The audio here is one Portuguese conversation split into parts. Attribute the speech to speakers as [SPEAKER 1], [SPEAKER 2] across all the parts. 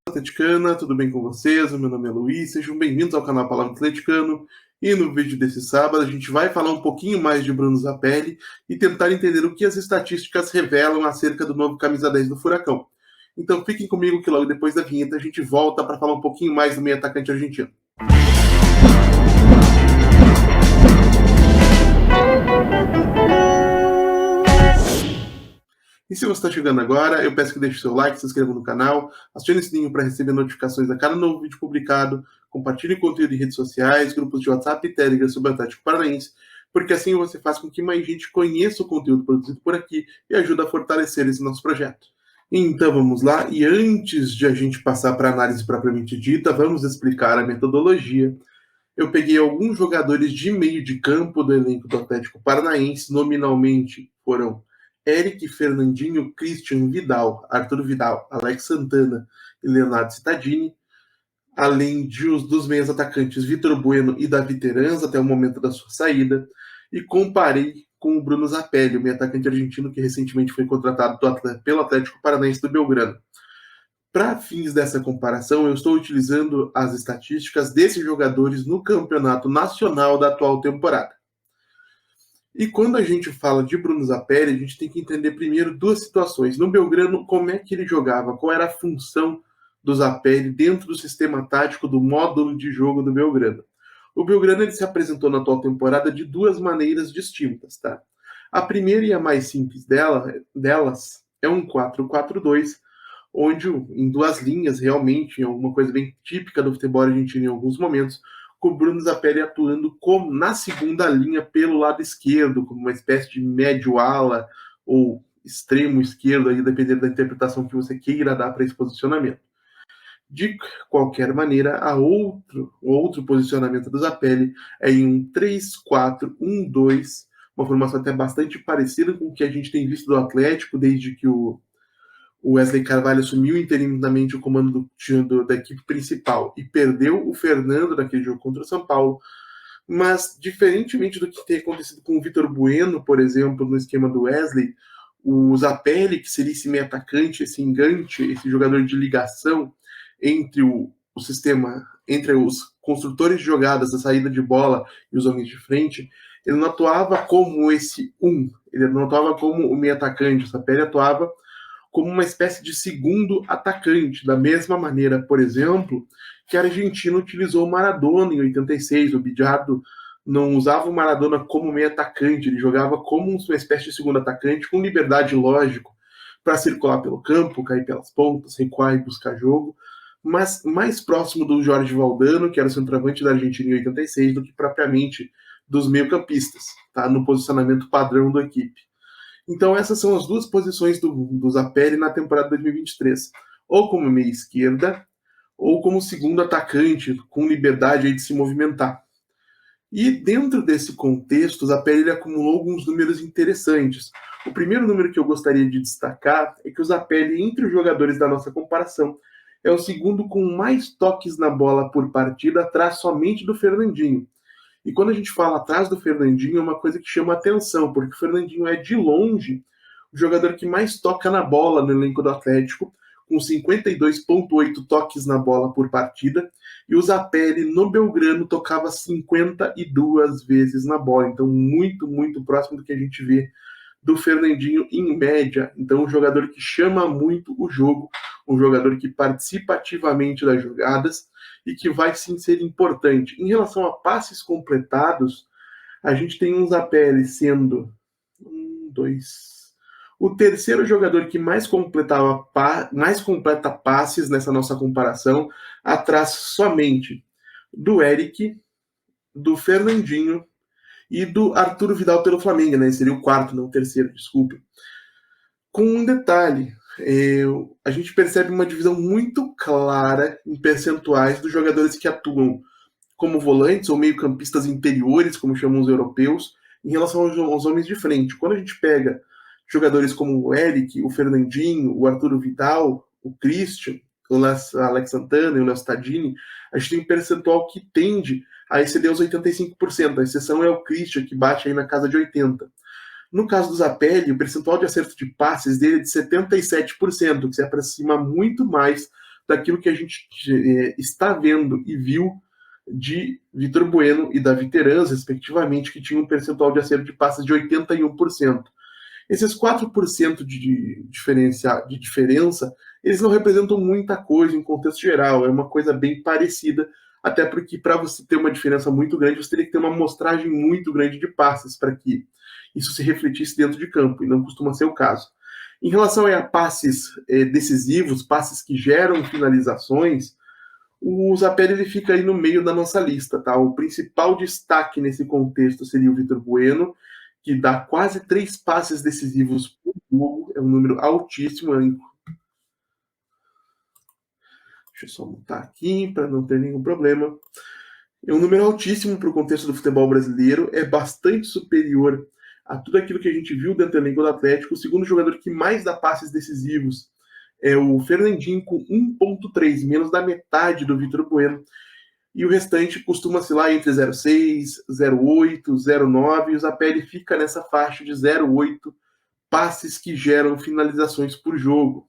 [SPEAKER 1] Atleticana, tudo bem com vocês? O meu nome é Luiz, sejam bem-vindos ao canal Palavra Atleticano. E no vídeo desse sábado a gente vai falar um pouquinho mais de Bruno Zapelli e tentar entender o que as estatísticas revelam acerca do novo camisa 10 do Furacão. Então fiquem comigo que logo depois da vinheta a gente volta para falar um pouquinho mais do meio atacante argentino. E se você está chegando agora, eu peço que deixe seu like, se inscreva no canal, acione o sininho para receber notificações a cada novo vídeo publicado, compartilhe conteúdo em redes sociais, grupos de WhatsApp e Telegram sobre o Atlético Paranaense, porque assim você faz com que mais gente conheça o conteúdo produzido por aqui e ajuda a fortalecer esse nosso projeto. Então vamos lá, e antes de a gente passar para a análise propriamente dita, vamos explicar a metodologia. Eu peguei alguns jogadores de meio de campo do elenco do Atlético Paranaense, nominalmente foram Eric, Fernandinho, Christian, Vidal, Arthur Vidal, Alex Santana e Leonardo Cittadini, além dos meias atacantes Vitor Bueno e Davi Terans até o momento da sua saída, e comparei com o Bruno Zapelli, o meio atacante argentino que recentemente foi contratado pelo Atlético Paranaense do Belgrano. Para fins dessa comparação, eu estou utilizando as estatísticas desses jogadores no campeonato nacional da atual temporada. E quando a gente fala de Bruno Zapelli, a gente tem que entender primeiro duas situações. No Belgrano, como é que ele jogava? Qual era a função do Zapelli dentro do sistema tático do módulo de jogo do Belgrano? O Belgrano ele se apresentou na atual temporada de duas maneiras distintas, tá? A primeira e a mais simples delas é um 4-4-2, onde em duas linhas, realmente, é uma coisa bem típica do futebol argentino em alguns momentos, com o Bruno Zapelli atuando como na segunda linha pelo lado esquerdo, como uma espécie de médio ala ou extremo esquerdo, aí dependendo da interpretação que você queira dar para esse posicionamento. De qualquer maneira, outro posicionamento do Zapelli é em um 3-4-1-2, uma formação até bastante parecida com o que a gente tem visto do Atlético desde que o Wesley Carvalho assumiu interinamente o comando da equipe principal e perdeu o Fernando naquele jogo contra o São Paulo. Mas, diferentemente do que tem acontecido com o Vitor Bueno, por exemplo, no esquema do Wesley, o Zapelli, que seria esse meio atacante, esse engante, esse jogador de ligação entre o sistema, entre os construtores de jogadas, a saída de bola e os homens de frente, ele não atuava como ele não atuava como o meio atacante, o Zapelli atuava como uma espécie de segundo atacante, da mesma maneira, por exemplo, que a Argentina utilizou o Maradona em 86. O Bidiardo não usava o Maradona como meio atacante, ele jogava como uma espécie de segundo atacante, com liberdade, lógico, para circular pelo campo, cair pelas pontas, recuar e buscar jogo, mas mais próximo do Jorge Valdano, que era o centroavante da Argentina em 86, do que propriamente dos meio-campistas, tá? No posicionamento padrão da equipe. Então essas são as duas posições do Zapelli na temporada 2023. Ou como meia esquerda, ou como segundo atacante, com liberdade aí de se movimentar. E dentro desse contexto, o Zapelli acumulou alguns números interessantes. O primeiro número que eu gostaria de destacar é que o Zapelli, entre os jogadores da nossa comparação, é o segundo com mais toques na bola por partida, atrás somente do Fernandinho. E quando a gente fala atrás do Fernandinho, é uma coisa que chama atenção, porque o Fernandinho é, de longe, o jogador que mais toca na bola no elenco do Atlético, com 52,8 toques na bola por partida, e o Zapelli, no Belgrano, tocava 52 vezes na bola. Então, muito, muito próximo do que a gente vê do Fernandinho em média. Então, um jogador que chama muito o jogo, um jogador que participa ativamente das jogadas e que vai sim ser importante. Em relação a passes completados, a gente tem um Zapelli sendo o terceiro jogador que mais completa passes nessa nossa comparação, atrás somente do Eric, do Fernandinho e do Arthur Vidal pelo Flamengo, né? Seria o quarto, não o terceiro, desculpe. Com um detalhe, a gente percebe uma divisão muito clara em percentuais dos jogadores que atuam como volantes ou meio-campistas interiores, como chamam os europeus, em relação aos homens de frente. Quando a gente pega jogadores como o Eric, o Fernandinho, o Arthur Vidal, o Christian, o Alex Santana e o Léo Cittadini, a gente tem um percentual que tende a exceder os 85%. A exceção é o Christian, que bate aí na casa de 80%. No caso do Zapelli, o percentual de acerto de passes dele é de 77%, que se aproxima muito mais daquilo que a gente está vendo e viu de Vitor Bueno e Davi Terans, respectivamente, que tinham um percentual de acerto de passes de 81%. Esses 4% de diferença, eles não representam muita coisa em contexto geral, é uma coisa bem parecida, até porque para você ter uma diferença muito grande, você teria que ter uma amostragem muito grande de passes para que isso se refletisse dentro de campo, e não costuma ser o caso. Em relação a passes decisivos, passes que geram finalizações, o Zapelli ele fica aí no meio da nossa lista, tá? O principal destaque nesse contexto seria o Vitor Bueno, que dá quase 3 passes decisivos por jogo, é um número altíssimo. Deixa eu só mutar aqui para não ter nenhum problema. É um número altíssimo para o contexto do futebol brasileiro, é bastante superior a tudo aquilo que a gente viu dentro do elenco do Atlético. O segundo jogador que mais dá passes decisivos é o Fernandinho, com 1,3, menos da metade do Vitor Bueno. E o restante costuma oscilar entre 0,6, 0,8, 0,9, e o Zapelli fica nessa faixa de 0,8 passes que geram finalizações por jogo.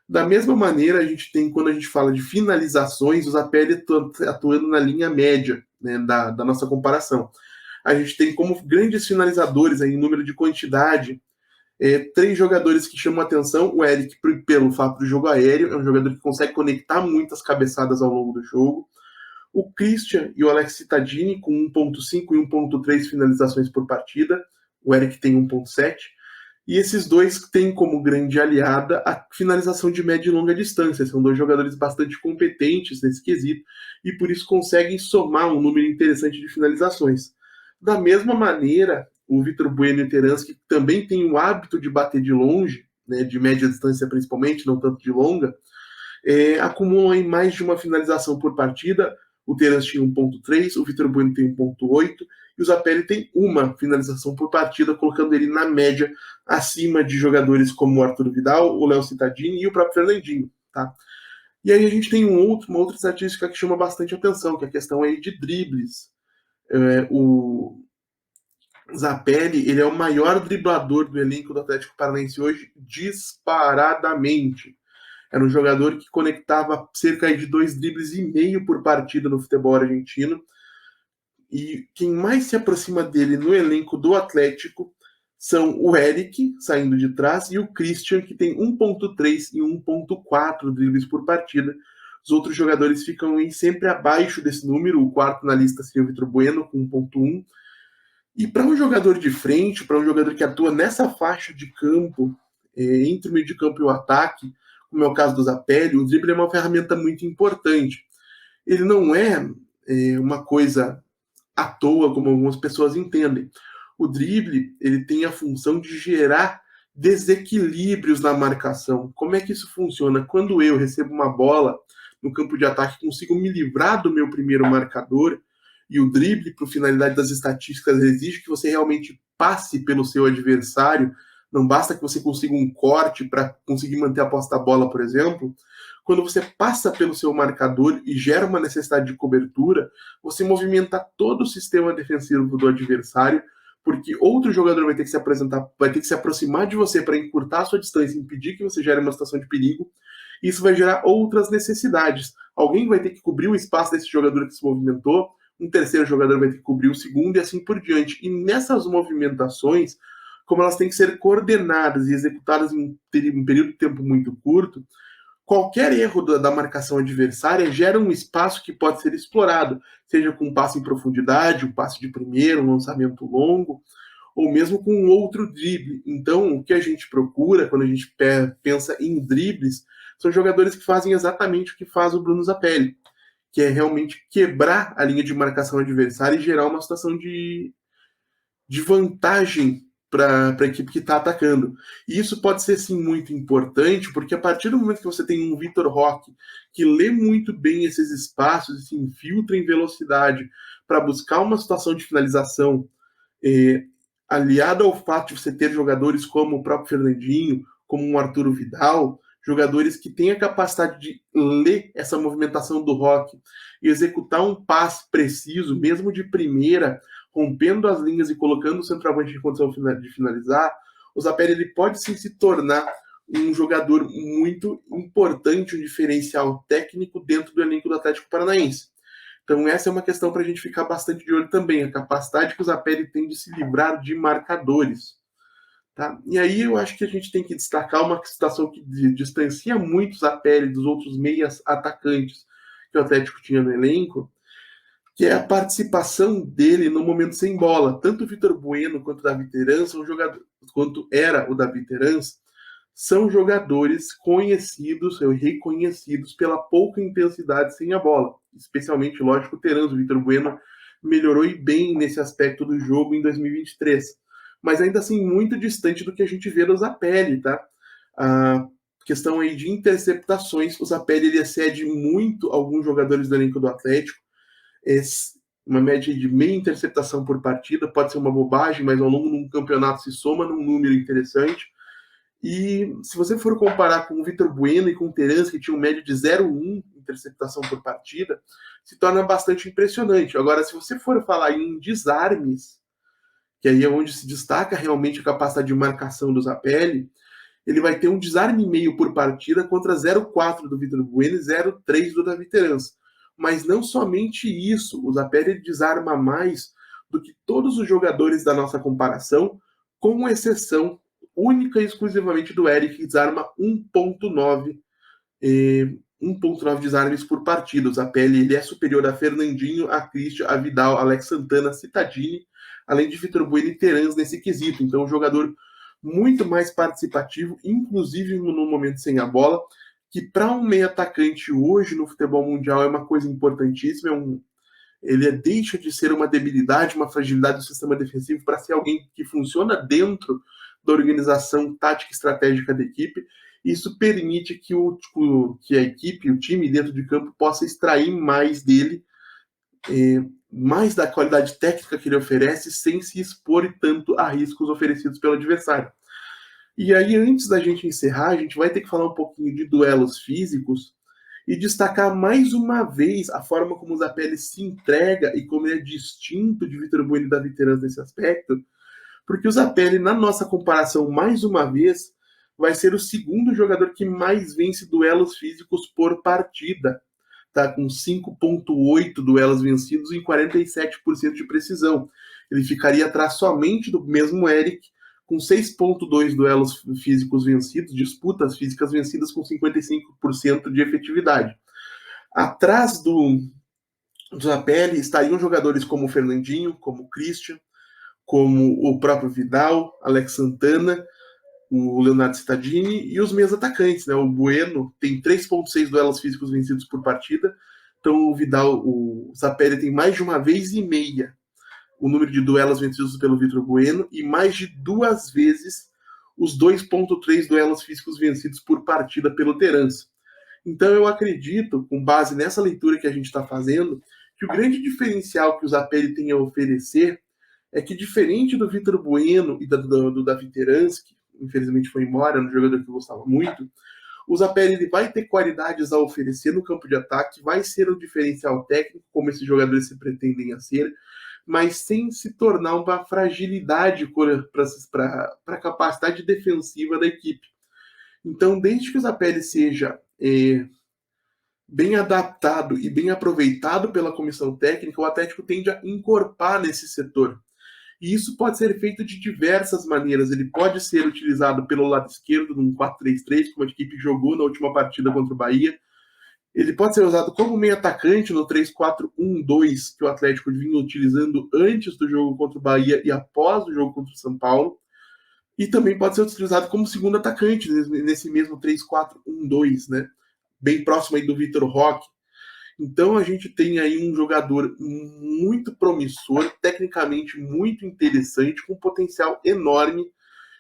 [SPEAKER 1] Da mesma maneira, a gente tem, quando a gente fala de finalizações, o Zapelli atuando na linha média, né, da nossa comparação. A gente tem como grandes finalizadores aí, em número de quantidade, 3 jogadores que chamam a atenção. O Eric, pelo fato do jogo aéreo, é um jogador que consegue conectar muitas cabeçadas ao longo do jogo. O Christian e o Alex Cittadini, com 1,5 e 1,3 finalizações por partida. O Eric tem 1,7. E esses dois têm como grande aliada a finalização de média e longa distância. São 2 jogadores bastante competentes nesse quesito e por isso conseguem somar um número interessante de finalizações. Da mesma maneira, o Vitor Bueno e Terans, que também tem o hábito de bater de longe, né, de média distância principalmente, não tanto de longa, acumulam aí mais de uma finalização por partida. O Terans tinha 1,3, o Vitor Bueno tem 1,8 e o Zapelli tem uma finalização por partida, colocando ele na média acima de jogadores como o Arthur Vidal, o Léo Cittadini e o próprio Fernandinho, tá? E aí a gente tem uma outra estatística que chama bastante atenção, que é a questão aí de dribles. O Zapelli, ele é o maior driblador do elenco do Atlético Paranaense hoje, disparadamente. Era um jogador que conectava cerca de 2,5 dribles por partida no futebol argentino. E quem mais se aproxima dele no elenco do Atlético são o Eric, saindo de trás, e o Christian, que tem 1,3 e 1,4 dribles por partida. Os outros jogadores ficam sempre abaixo desse número. O quarto na lista seria o Vitor Bueno, com 1,1. E para um jogador de frente, para um jogador que atua nessa faixa de campo, entre o meio de campo e o ataque, como é o caso do Zapelli, o drible é uma ferramenta muito importante. Ele não é uma coisa à toa, como algumas pessoas entendem. O drible, ele tem a função de gerar desequilíbrios na marcação. Como é que isso funciona? Quando eu recebo uma bola no campo de ataque, consigo me livrar do meu primeiro marcador, e o drible, para a finalidade das estatísticas, exige que você realmente passe pelo seu adversário. Não basta que você consiga um corte para conseguir manter a posse da bola, por exemplo. Quando você passa pelo seu marcador e gera uma necessidade de cobertura, você movimenta todo o sistema defensivo do adversário, porque outro jogador vai ter que se aproximar de você para encurtar a sua distância, impedir que você gere uma situação de perigo. Isso vai gerar outras necessidades. Alguém vai ter que cobrir o espaço desse jogador que se movimentou, um terceiro jogador vai ter que cobrir o segundo e assim por diante. E nessas movimentações, como elas têm que ser coordenadas e executadas em um período de tempo muito curto, qualquer erro da marcação adversária gera um espaço que pode ser explorado, seja com um passe em profundidade, um passe de primeiro, um lançamento longo, ou mesmo com um outro drible. Então, o que a gente procura quando a gente pensa em dribles são jogadores que fazem exatamente o que faz o Bruno Zapelli, que é realmente quebrar a linha de marcação adversária e gerar uma situação de vantagem para a equipe que está atacando. E isso pode ser, sim, muito importante, porque a partir do momento que você tem um Vitor Roque que lê muito bem esses espaços e se infiltra em velocidade para buscar uma situação de finalização, aliado ao fato de você ter jogadores como o próprio Fernandinho, como um Arturo Vidal, jogadores que têm a capacidade de ler essa movimentação do Roque e executar um passe preciso, mesmo de primeira, rompendo as linhas e colocando o centroavante em condição de finalizar, o Zapelli ele pode sim se tornar um jogador muito importante, um diferencial técnico dentro do elenco do Atlético Paranaense. Então essa é uma questão para a gente ficar bastante de olho também, a capacidade que o Zapelli tem de se livrar de marcadores. Tá? E aí eu acho que a gente tem que destacar uma situação que distancia muito o Zapelli dos outros meias atacantes que o Atlético tinha no elenco, que é a participação dele no momento sem bola. Tanto o Vitor Bueno quanto o Davi Terans são jogadores, quanto era o Davi Terans, são jogadores conhecidos, reconhecidos pela pouca intensidade sem a bola. Especialmente, lógico, o Terans, o Vitor Bueno melhorou e bem nesse aspecto do jogo em 2023. Mas ainda assim, muito distante do que a gente vê do Zapelli, tá? A questão aí de interceptações, o Zapelli ele excede muito alguns jogadores do elenco do Atlético, uma média de meia interceptação por partida, pode ser uma bobagem, mas ao longo de um campeonato se soma num número interessante. E se você for comparar com o Vitor Bueno e com o Terence, que tinha um médio de 0,1 interceptação por partida, se torna bastante impressionante. Agora, se você for falar em desarmes, que aí é onde se destaca realmente a capacidade de marcação do Zapelli, ele vai ter um desarme e meio por partida contra 0,4 do Vitor Bueno e 0,3 do Davi Terence. Mas não somente isso, o Zapelli desarma mais do que todos os jogadores da nossa comparação, com exceção única e exclusivamente do Eric, que desarma 1,9 desarmes por partida. O Zapelli ele é superior a Fernandinho, a Christian, a Vidal, a Alex Santana, a Cittadini, além de Vitor Bueno e Terans nesse quesito. Então, um jogador muito mais participativo, inclusive no momento sem a bola, que para um meio atacante hoje no futebol mundial é uma coisa importantíssima, ele deixa de ser uma debilidade, uma fragilidade do sistema defensivo para ser alguém que funciona dentro da organização tática e estratégica da equipe. Isso permite que a equipe, o time dentro de campo, possa extrair mais dele, mais da qualidade técnica que ele oferece, sem se expor tanto a riscos oferecidos pelo adversário. E aí, antes da gente encerrar, a gente vai ter que falar um pouquinho de duelos físicos e destacar mais uma vez a forma como o Zapelli se entrega e como ele é distinto de Vitor Bueno e Davi Terans nesse aspecto, porque o Zapelli, na nossa comparação, mais uma vez, vai ser o segundo jogador que mais vence duelos físicos por partida, tá? Com 5,8 duelos vencidos e 47% de precisão. Ele ficaria atrás somente do mesmo Eric, com 6,2 duelos físicos vencidos, disputas físicas vencidas com 55% de efetividade. Atrás do Zapelli estariam jogadores como o Fernandinho, como o Christian, como o próprio Vidal, Alex Santana, o Leonardo Cittadini e os meios atacantes, né? O Bueno tem 3,6 duelos físicos vencidos por partida, então o Zapelli tem mais de uma vez e meia o número de duelos vencidos pelo Vitor Bueno e mais de 2 vezes os 2,3 duelos físicos vencidos por partida pelo Terans. Então eu acredito, com base nessa leitura que a gente está fazendo, que o grande diferencial que o Zapelli tem a oferecer é que, diferente do Vitor Bueno e do Davi Terans, que infelizmente foi embora, um jogador que eu gostava muito, o Zapelli ele vai ter qualidades a oferecer no campo de ataque, vai ser um diferencial técnico, como esses jogadores se pretendem a ser, mas sem se tornar uma fragilidade para a capacidade defensiva da equipe. Então, desde que o Zapelli seja bem adaptado e bem aproveitado pela comissão técnica, o Atlético tende a encorpar nesse setor. E isso pode ser feito de diversas maneiras. Ele pode ser utilizado pelo lado esquerdo, num 4-3-3, como a equipe jogou na última partida contra o Bahia. Ele pode ser usado como meio atacante no 3-4-1-2, que o Atlético vinha utilizando antes do jogo contra o Bahia e após o jogo contra o São Paulo. E também pode ser utilizado como segundo atacante nesse mesmo 3-4-1-2, né? Bem próximo aí do Vitor Roque. Então a gente tem aí um jogador muito promissor, tecnicamente muito interessante, com potencial enorme,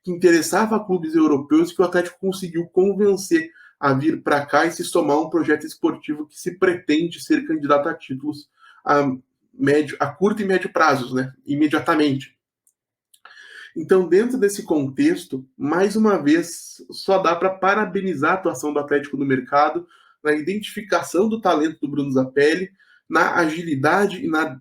[SPEAKER 1] que interessava a clubes europeus e que o Atlético conseguiu convencer a vir para cá e se somar a um projeto esportivo que se pretende ser candidato a títulos a curto e médio prazos, né? Imediatamente. Então, dentro desse contexto, mais uma vez, só dá para parabenizar a atuação do Atlético no mercado, na identificação do talento do Bruno Zapelli, na agilidade e na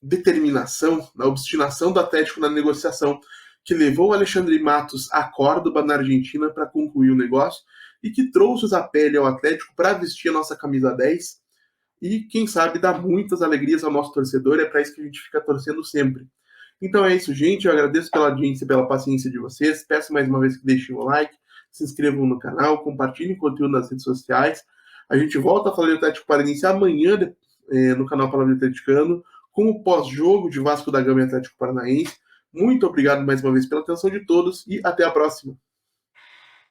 [SPEAKER 1] determinação, na obstinação do Atlético na negociação que levou o Alexandre Matos a Córdoba, na Argentina, para concluir o negócio, e que trouxe o Zapelli ao Atlético para vestir a nossa camisa 10 e, quem sabe, dar muitas alegrias ao nosso torcedor. É para isso que a gente fica torcendo sempre. Então é isso, gente. Eu agradeço pela audiência e pela paciência de vocês. Peço mais uma vez que deixem o like, se inscrevam no canal, compartilhem conteúdo nas redes sociais. A gente volta a falar do Atlético Paranaense amanhã no canal Palavra Atleticano, com o pós-jogo de Vasco da Gama e Atlético Paranaense. Muito obrigado mais uma vez pela atenção de todos e até a próxima.